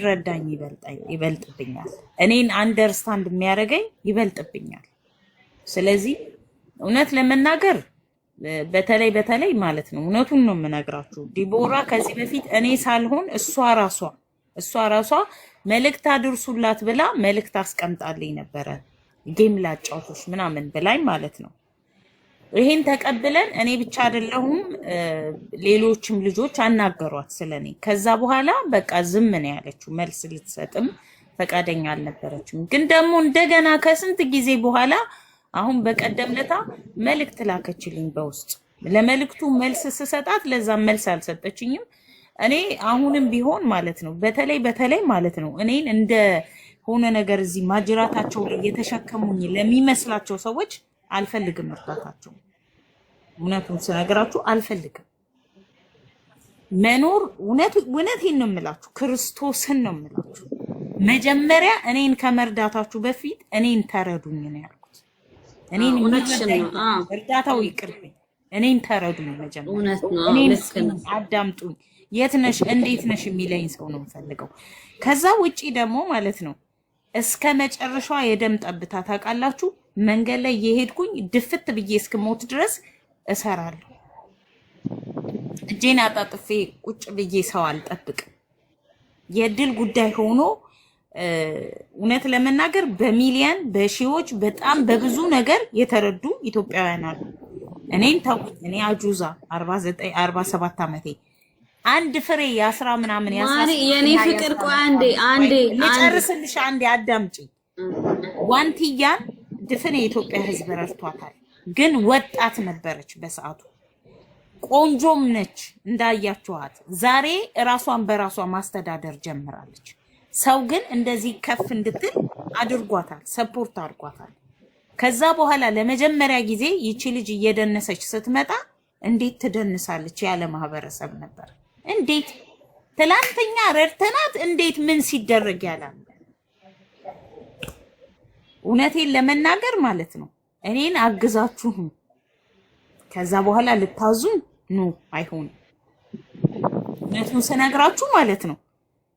ረዳኝ ይበልጥብኛል እኔን አንደርስታንድ የሚያደርገኝ ይበልጥብኛል ስለዚህ እውነት ለመናገር በተለይ ማለት ነው እውነቱን ነው የምነግራችሁ ዲቦራ ከዚህ በፊት እኔ ሳልሆን እሷ ራሷ መልእክት አድርሱላት ብላ መልእክት አስቀምጣልኝ ነበረ ጌም ላጫውቶሽ ምናምን ብላኝ ማለት ነው ይሄን ተቀብለን እኔ ብቻ አይደለሁም ሌሎችም ልጆች አናገሯት ስለኔ ከዛ በኋላ በቃ ዝም ነው ያለችው መልስ ልትሰጥም ፈቃደኛ አልነበረችም ግን ደግሞ እንደገና ከስንት ጊዜ በኋላ አሁን በቀደምለታ መልእክት ላከችልኝ በውስጥ ለመልእክቱ መልስ ስሰጣት ለዛ መልስ አልሰጠችኝም እኔ አሁንም ቢሆን ማለት ነው በተለይ ማለት ነው እኔን እንደ ሆነ ነገር እዚህ ማጅራታቸው ላይ የተሸከሙኝ ለሚመስላቸው ሰዎች አልፈልግም እርዳታቸው እውነቱን ስነግራችሁ አልፈልግም መኖር እውነቴን ነው የምላችሁ ክርስቶስን ነው የምላችሁ መጀመሪያ እኔን ከመርዳታችሁ በፊት እኔን ተረዱኝ ነው ያልኩት እኔን እርዳታው ይቅርብኝ እኔን ተረዱኝ መጀመሪያ እኔን አዳምጡኝ የት ነሽ እንዴት ነሽ የሚለኝ ሰው ነው የምፈልገው ከዛ ውጪ ደግሞ ማለት ነው እስከ መጨረሻዋ የደም ጠብታ ታውቃላችሁ መንገድ ላይ የሄድኩኝ ድፍት ብዬ እስከሞት ድረስ እሰራለሁ እጄን አጣጥፌ ቁጭ ብዬ ሰው አልጠብቅ የድል ጉዳይ ሆኖ እውነት ለመናገር በሚሊዮን በሺዎች በጣም በብዙ ነገር የተረዱ ኢትዮጵያውያን አሉ እኔን ተውኝ እኔ አጁዛ 49 47 ዓመቴ አንድ ፍሬ ያስራ ምናምን ማሪ የኔ ፍቅር ቆይ አንዴ ልጨርስልሽ አንዴ አዳምጪ ዋንቲያን ድፍን የኢትዮጵያ ህዝብ ረድቷታል ግን ወጣት ነበረች በሰዓቱ ቆንጆም ነች እንዳያችኋት ዛሬ ራሷን በራሷ ማስተዳደር ጀምራለች ሰው ግን እንደዚህ ከፍ እንድትል አድርጓታል ሰፖርት አድርጓታል ከዛ በኋላ ለመጀመሪያ ጊዜ ይቺ ልጅ እየደነሰች ስትመጣ እንዴት ትደንሳለች ያለ ማህበረሰብ ነበር እንዴት ትላንተኛ ረድተናት እንዴት ምን ሲደረግ ያላል እውነቴን ለመናገር ማለት ነው እኔን አግዛችሁ ከዛ በኋላ ልታዙኝ ነው አይሆን እውነቱን ስነግራችሁ ማለት ነው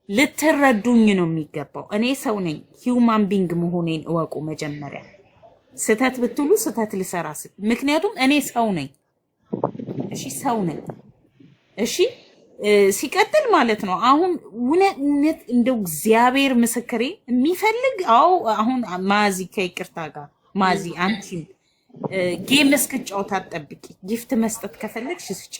ልትረዱኝ ነው የሚገባው እኔ ሰው ነኝ ሂውማን ቢንግ መሆኔን እወቁ መጀመሪያ ስተት ብትሉ ስተት ልሰራ ምክንያቱም እኔ ሰው ነኝ እሺ ሰው ነኝ እሺ ሲቀጥል ማለት ነው አሁን እውነት እንደው እግዚአብሔር ምስክሬ የሚፈልግ አሁን ማዚ ከይቅርታ ጋር ማዚ አንቺ ጌም እስክጫወት አትጠብቂ ጊፍት መስጠት ከፈለግሽ ስጪ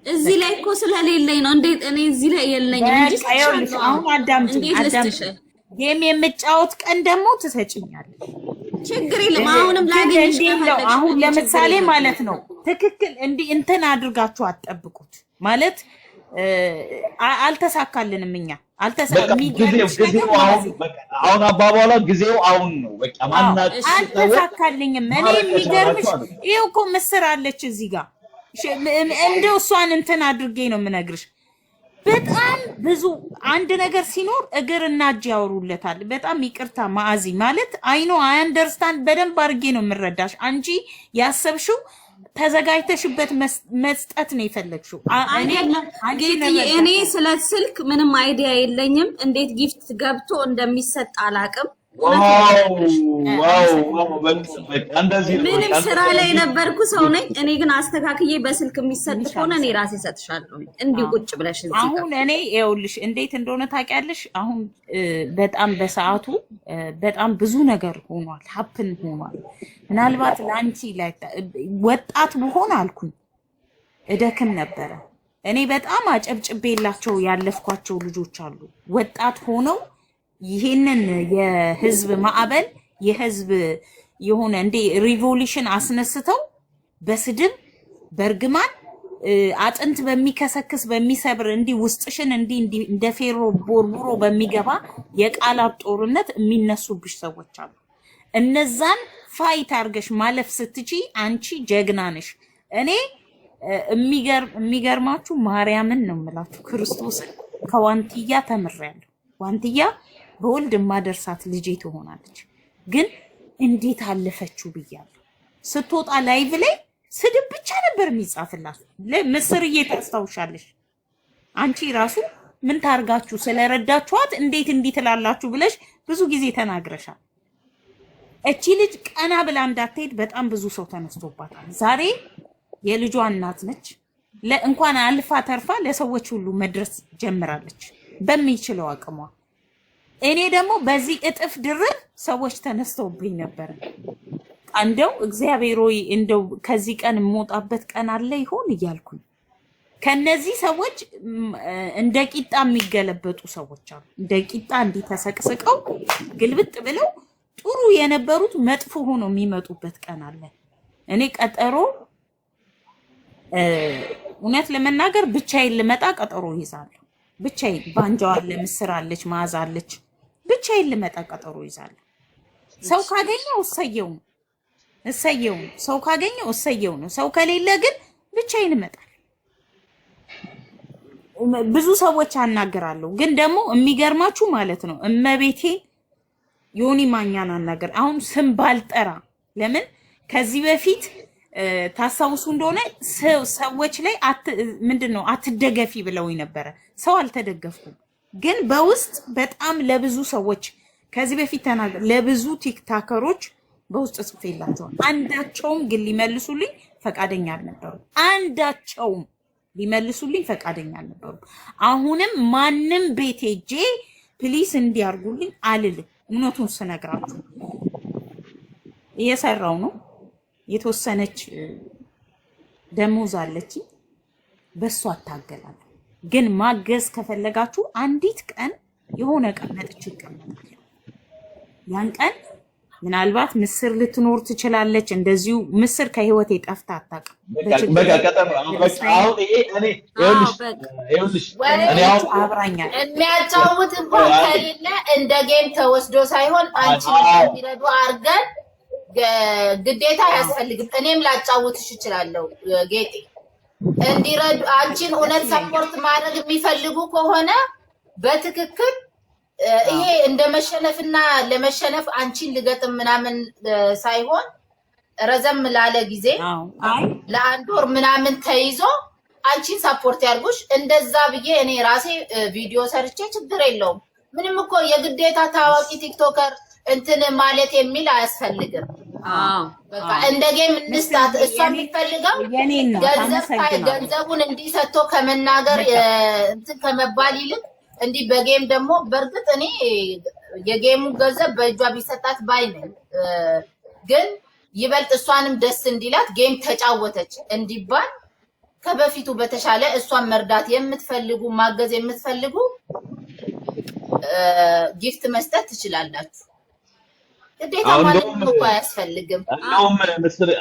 እዚህ ላይ እኮ ስለሌለኝ ነው እንዴት እኔ እዚህ ላይ የለኝም እንጂ አሁን አዳምጪ ጌም የምጫወት ቀን ደግሞ ትሰጪኛለሽ ችግር የለም አሁንም ላገኝሽ አሁን ለምሳሌ ማለት ነው ትክክል እንትን አድርጋችሁ አትጠብቁት ማለት አልተሳካልንም እኛ አሁን አባባሏ ጊዜው አሁን ነው በቃ ማናችሁ አልተሳካልኝም እኔ የሚገርምሽ ይሄው እኮ ምስር አለች እዚህ ጋር እንደው እሷን እንትን አድርጌ ነው የምነግርሽ በጣም ብዙ አንድ ነገር ሲኖር እግርና እጅ ያወሩለታል በጣም ይቅርታ ማአዚ ማለት አይኖ አይ አንደርስታንድ በደንብ አድርጌ ነው የምረዳሽ አንቺ ያሰብሽው ተዘጋጅተሽበት መስጠት ነው የፈለግሽው እኔ ስለ ስልክ ምንም አይዲያ የለኝም እንዴት ጊፍት ገብቶ እንደሚሰጥ አላቅም ምንም ስራ ላይ ነበርኩ ሰው ነኝ እኔ ግን አስተካክዬ በስልክ የሚሰጥ ከሆነ እኔ ራሴ ሰጥሻለሁ እንዲሁ ቁጭ ብለሽ አሁን እኔ ይኸውልሽ እንዴት እንደሆነ ታውቂያለሽ አሁን በጣም በሰዓቱ በጣም ብዙ ነገር ሆኗል ሀፕን ሆኗል ምናልባት ላንቺ ላይ ወጣት ብሆን አልኩኝ እደክም ነበረ እኔ በጣም አጨብጭቤላቸው ያለፍኳቸው ልጆች አሉ ወጣት ሆነው ይሄንን የህዝብ ማዕበል የህዝብ የሆነ እንደ ሪቮሉሽን አስነስተው በስድብ በርግማን አጥንት በሚከሰክስ በሚሰብር እንዲ ውስጥሽን እንዲ እንደ ፌሮ ቦርቡሮ በሚገባ የቃላት ጦርነት የሚነሱብሽ ሰዎች አሉ እነዛን ፋይት አርገሽ ማለፍ ስትጪ አንቺ ጀግና ነሽ እኔ የሚገርማችሁ ማርያምን ነው የምላችሁ ክርስቶስ ከዋንቲያ ተምሬያለሁ ዋንቲያ በወልድ ማደርሳት ልጄ ትሆናለች ግን እንዴት አለፈችው ብያለሁ ስትወጣ ላይቭ ላይ ስድብ ብቻ ነበር የሚጻፍላት ምስርዬ ታስታውሻለሽ አንቺ ራሱ ምን ታርጋችሁ ስለረዳችኋት እንዴት እንዲህ ትላላችሁ ብለሽ ብዙ ጊዜ ተናግረሻል። እቺ ልጅ ቀና ብላ እንዳትሄድ በጣም ብዙ ሰው ተነስቶባታል። ዛሬ የልጇ እናት ነች። እንኳን አልፋ ተርፋ ለሰዎች ሁሉ መድረስ ጀምራለች በሚችለው አቅሟ። እኔ ደግሞ በዚህ እጥፍ ድርብ ሰዎች ተነስተውብኝ ነበር። እንደው እግዚአብሔር ሆይ እንደው ከዚህ ቀን የምወጣበት ቀን አለ ይሆን እያልኩኝ ከነዚህ ሰዎች እንደ ቂጣ የሚገለበጡ ሰዎች አሉ። እንደ ቂጣ እንዲህ ተሰቅስቀው ግልብጥ ብለው ጥሩ የነበሩት መጥፎ ሆኖ የሚመጡበት ቀን አለ። እኔ ቀጠሮ እውነት ለመናገር ብቻዬን ልመጣ ቀጠሮ ይዛለሁ። ብቻዬን ባንጃው አለ፣ ምስር አለች፣ ማዛ አለች። ብቻዬን ልመጣ ቀጠሮ ይዛለሁ። ሰው ካገኘው እሰየው፣ ሰው ካገኘው እሰየው ነው። ሰው ከሌለ ግን ብቻዬን እመጣለሁ። ብዙ ሰዎች አናገራለሁ። ግን ደግሞ የሚገርማችሁ ማለት ነው እመቤቴ ዮኒ ማኛን አናገር አሁን ስም ባልጠራ ለምን ከዚህ በፊት ታሳውሱ እንደሆነ ሰዎች ላይ ምንድነው አትደገፊ ብለውኝ ነበረ። ሰው አልተደገፍኩም። ግን በውስጥ በጣም ለብዙ ሰዎች ከዚህ በፊት ለብዙ ቲክታከሮች በውስጥ ጽፌላቸዋል። አንዳቸውም ግን ሊመልሱልኝ ፈቃደኛ አልነበሩ። አንዳቸውም ሊመልሱልኝ ፈቃደኛ አልነበሩ። አሁንም ማንም ቤት ሄጄ ፕሊስ እንዲያርጉልኝ አልልም። እውነቱን ስነግራችሁ እየሰራው ነው። የተወሰነች ደሞዝ አለች፣ በሷ አታገላለሁ። ግን ማገዝ ከፈለጋችሁ አንዲት ቀን የሆነ ቀን መጥቼ እቀመጣለሁ። ያን ቀን ምናልባት ምስር ልትኖር ትችላለች። እንደዚሁ ምስር ከህይወቴ ጠፍታ አታውቅም። በቃ ቀጠሮ አሁን ይሄ እኔ ይኸውልሽ አብራኛል የሚያጫውት እንኳን ከሌለ እንደ ጌም ተወስዶ ሳይሆን አንቺን እንዲረዱ አርገን ግዴታ አያስፈልግም። እኔም ላጫውትሽ እችላለሁ ጌጤ እንዲረዱ አንቺን እውነት ሰፖርት ማድረግ የሚፈልጉ ከሆነ በትክክል ይሄ እንደ መሸነፍና ለመሸነፍ አንቺን ልገጥም ምናምን ሳይሆን ረዘም ላለ ጊዜ ለአንድ ወር ምናምን ተይዞ አንቺን ሰፖርት ያርጉሽ። እንደዛ ብዬ እኔ ራሴ ቪዲዮ ሰርቼ ችግር የለውም። ምንም እኮ የግዴታ ታዋቂ ቲክቶከር እንትን ማለት የሚል አያስፈልግም። በቃ እንደ ጌም እንስታት። እሷ የሚፈልገው ገንዘቡን እንዲሰጥቶ ከመናገር እንትን ከመባል ይልቅ እንዲህ በጌም ደግሞ በእርግጥ እኔ የጌሙ ገንዘብ በእጇ ቢሰጣት ባይ ነኝ። ግን ይበልጥ እሷንም ደስ እንዲላት ጌም ተጫወተች እንዲባል ከበፊቱ በተሻለ እሷን መርዳት የምትፈልጉ ማገዝ የምትፈልጉ ጊፍት መስጠት ትችላላችሁ። ግዴታ ማንም እኮ አያስፈልግም።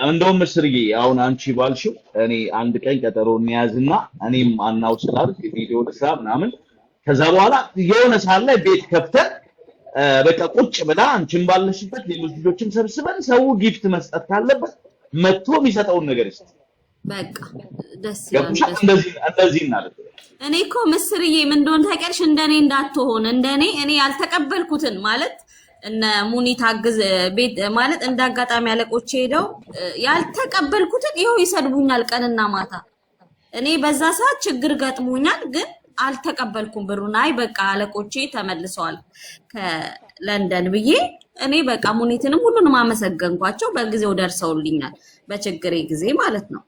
እንደውም ምስርዬ አሁን አንቺ ባልሽው እኔ አንድ ቀን ቀጠሮ እንያዝና እኔም አናውንስ ላድርግ ቪዲዮ ልስራ ምናምን ከዛ በኋላ የሆነ ሰዓት ላይ ቤት ከፍተን በቃ ቁጭ ብላ አንቺም ባለሽበት ሌሎች ልጆችም ሰብስበን ሰው ጊፍት መስጠት ካለበት መጥቶ የሚሰጠውን ነገር እስቲ በቃ ደስ ይላል። እንደዚህ እናደርግ። እኔ እኮ ምስርዬ ምን እንደሆነ ታውቂያለሽ? እንደኔ እንዳትሆን እንደኔ እኔ ያልተቀበልኩትን ማለት እነ ሙኒት አግዝ ቤት ማለት እንዳጋጣሚ አለቆቼ ሄደው ያልተቀበልኩትን ይኸው ይሰድቡኛል ቀንና ማታ። እኔ በዛ ሰዓት ችግር ገጥሞኛል ግን አልተቀበልኩም ብሩን። አይ በቃ አለቆቼ ተመልሰዋል ከለንደን ብዬ እኔ በቃ ሙኒትንም ሁሉንም አመሰገንኳቸው። በጊዜው ደርሰውልኛል በችግሬ ጊዜ ማለት ነው።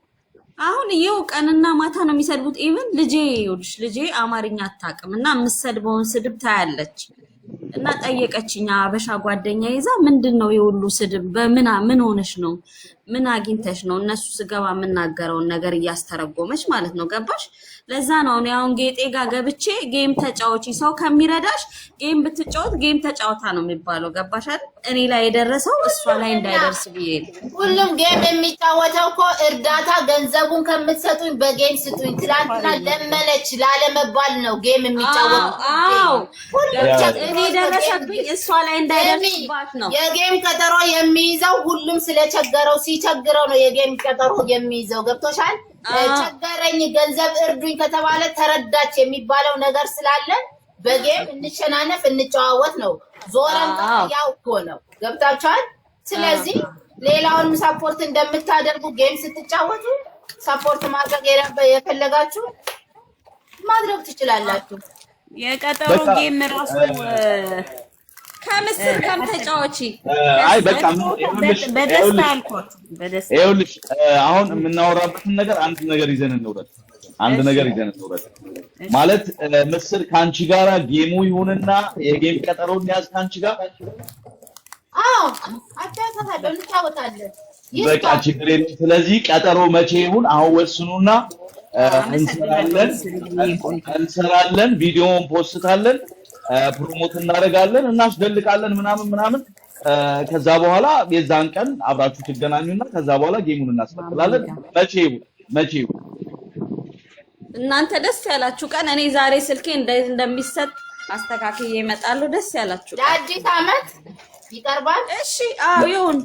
አሁን ይኸው ቀንና ማታ ነው የሚሰድቡት። ኢቭን ልጄ አማርኛ አታውቅም እና የምትሰድበውን ስድብ ታያለች እና ጠየቀችኛ አበሻ ጓደኛ ይዛ ምንድነው የሁሉ ስድብ ምን ሆነሽ ነው ምን አግኝተሽ ነው? እነሱ ስገባ የምናገረውን ነገር እያስተረጎመች ማለት ነው። ገባሽ? ለዛ ነው እኔ አሁን ጌጤ ጋር ገብቼ ጌም ተጫወቺ ሰው ከሚረዳሽ ጌም ብትጫወት ጌም ተጫወታ ነው የሚባለው። ገባሽ አይደል? እኔ ላይ የደረሰው እሷ ላይ እንዳይደርስ ብዬ ሁሉም ጌም የሚጫወተው እኮ እርዳታ ገንዘቡን ከምትሰጡኝ በጌም ስጡኝ ትላንትና ለመነች ላለመባል ነው ጌም የሚጫወተው። አዎ እኔ ደረሰብኝ እሷ ላይ እንዳይደርስባት ነው የጌም ቀጠሮ የሚይዘው። ሁሉም ስለቸገረው ሲቸግረው ነው የጌም ቀጠሮ የሚይዘው። ገብቶሻል? ቸገረኝ ገንዘብ እርዱኝ ከተባለ ተረዳች የሚባለው ነገር ስላለ በጌም እንሸናነፍ እንጨዋወት ነው። ዞረን ያው እኮ ነው። ገብታችኋል? ስለዚህ ሌላውንም ሰፖርት እንደምታደርጉ ጌም ስትጫወቱ ሰፖርት ማድረግ የፈለጋችሁ ማድረግ ትችላላችሁ። የቀጠሮ ጌም ራሱ ከምስር ተጫዋች አይ በቃ በደስታ አልኳት። በደስታ ይኸውልሽ አሁን የምናወራበትን ነገር አንድ ነገር ይዘን እንውረድ። ማለት ምስር ካንቺ ጋራ ጌሙ ይሁንና የጌም ቀጠሮን ያዝ ካንቺ ጋር አታታታለን እንጫወታለን። በቃ ችግር የለም። ስለዚህ ቀጠሮ መቼ ይሁን አሁን ወስኑና እንሰራለን፣ ቪዲዮውን ፖስታለን፣ ፕሮሞት እናደርጋለን፣ እናስደልቃለን ምናምን ከዛ በኋላ የዛን ቀን አብራችሁ ትገናኙና ከዛ በኋላ ጌሙን እናስቀጥላለን። መቼ ይሁን እናንተ ደስ ያላችሁ ቀን። እኔ ዛሬ ስልኬ እንደሚሰጥ አስተካክዬ እመጣለሁ። ደስ ያላችሁ ለአዲስ ዓመት ይቀርባል። እሺ ይሁን።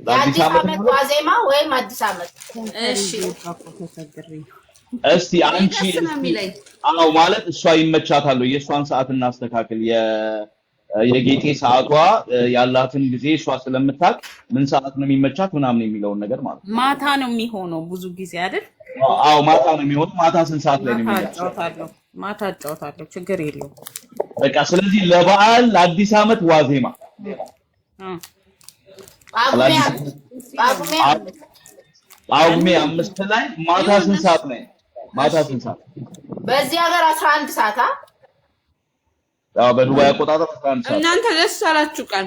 ለአዲስ ዓመት ዋዜማ ወይም አዲስ ዓመት። እሺ እስቲ አንቺ ማለት እሷ ይመቻታል፣ የእሷን ሰዓት እናስተካክል። የጌጤ ሰዓቷ ያላትን ጊዜ እሷ ስለምታውቅ ምን ሰዓት ነው የሚመቻት ምናምን የሚለውን ነገር ማለት ነው። ማታ ነው የሚሆነው ብዙ ጊዜ አይደል? ማታ ነው የሚሆነው። ማታ ስንት ሰዓት ላይ ነው የሚመቻት? ማታ እጫወታለሁ፣ ችግር የለውም። በቃ ስለዚህ ለበዓል ለአዲስ ዓመት ዋዜማ ጳጉሜ 5 ላይ ማታ ስንት ሰዓት ላይ? በዚህ ሀገር 11 ሰዓት በዱባይ አቆጣጠር 11 ሰዓት። እናንተ ደስ ያላችሁ ቀን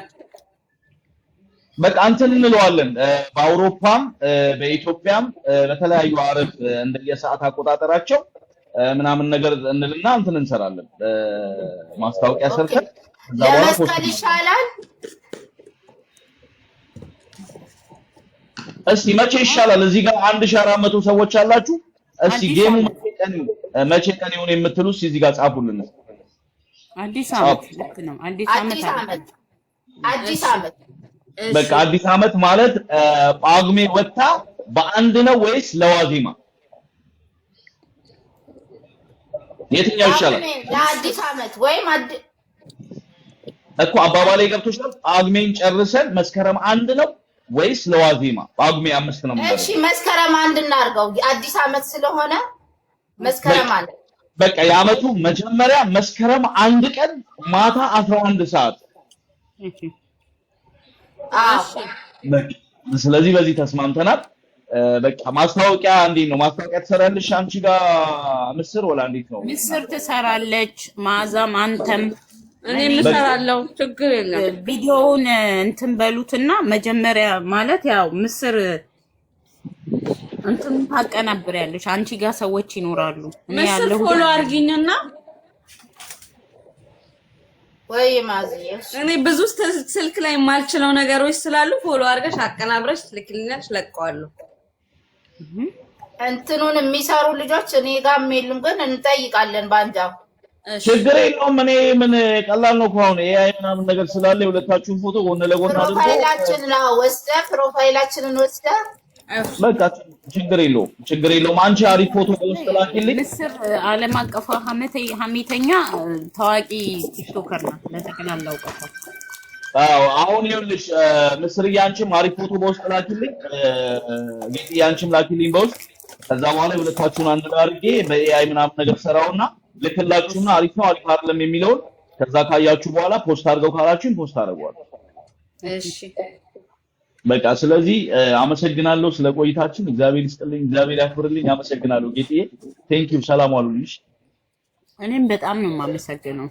በቃ እንትን እንለዋለን። በአውሮፓም በኢትዮጵያም በተለያዩ አረብ እንደየሰዓት አቆጣጠራቸው ምናምን ነገር እንልና እንትን እንሰራለን። ማስታወቂያ ሰርተን ለመስቀል ይሻላል። እስቲ መቼ ይሻላል? እዚህ ጋር 1400 ሰዎች አላችሁ። እስቲ ጌሙ መቼ ቀን ይሁን የምትሉ እዚህ ጋር ጻፉልን። አዲስ ዓመት ልክ ነው። አዲስ ዓመት በቃ አዲስ ዓመት ማለት ጳጉሜ ወጣ በአንድ ነው ወይስ ለዋዜማ? የትኛው ይሻላል? ለአዲስ ዓመት ወይም እኮ አባባሌ ገብቶሻል? ጳጉሜን ጨርሰን መስከረም 1 ነው ወይስ ለዋዜማ? ጳጉሜ 5 ነው ማለት። እሺ መስከረም 1 እናድርገው። አዲስ ዓመት ስለሆነ መስከረም 1 በቃ የዓመቱ መጀመሪያ መስከረም 1 ቀን ማታ 11 ሰዓት። ስለዚህ በዚህ ተስማምተናል። በቃ ማስታወቂያ እንዴት ነው? ማስታወቂያ ትሰራለሽ አንቺ ጋር ምስር ወላ እንዴት ነው? ምስር ትሰራለች፣ ማዛም አንተም እኔም እሰራለሁ። ችግር የለም። ቪዲዮውን እንትን በሉትና መጀመሪያ ማለት ያው ምስር እንትን ታቀናብሪያለሽ። አንቺ ጋር ሰዎች ይኖራሉ። ምስር ፎሎ አድርጊኝና ወይ ማዝዬ እኔ ብዙ ስልክ ላይ የማልችለው ነገሮች ስላሉ ፎሎ አድርገሽ አቀናብረሽ ትልክልኛለሽ፣ ለቀዋለሁ። እንትኑን የሚሰሩ ልጆች እኔ ጋርም የሉም፣ ግን እንጠይቃለን ባንጃው። ችግር የለውም። እኔ ምን ቀላል ነው ከሆነ ኤአይ ምናምን ነገር ስላለ የሁለታችሁን ፎቶ ጎን ለጎን አድርጎ ፕሮፋይላችንን ወስደህ በቃ ችግር የለውም። አንቺ አሪፍ ፎቶ በውስጥ ላኪልኝ። ምስር ዓለም አቀፍ ሀሜተኛ ታዋቂ ቲክቶከር ናት ለጠቅላላ እውቀቷ። አሁን ይኸውልሽ ምስርዬ አንቺም አሪፍ ፎቶ በውስጥ ላኪልኝ፣ ጌጥዬ አንቺም ላኪልኝ በውስጥ። ከዛ በኋላ የሁለታችሁን አንድ ላይ አድርጌ በኤአይ ምናምን ነገር ሰራውና ልክላችሁና አሪፍ ነው አሪፍ አይደለም የሚለውን ከዛ ካያችሁ በኋላ ፖስት አድርገው ካላችሁኝ ፖስት አደርገዋለሁ። እሺ በቃ ስለዚህ አመሰግናለሁ ስለ ቆይታችን። እግዚአብሔር ይስጥልኝ፣ እግዚአብሔር ያክብርልኝ። አመሰግናለሁ ጌጥዬ። ቴንክ ዩ። ሰላም ዋሉልሽ። እኔም በጣም ነው የማመሰግነው።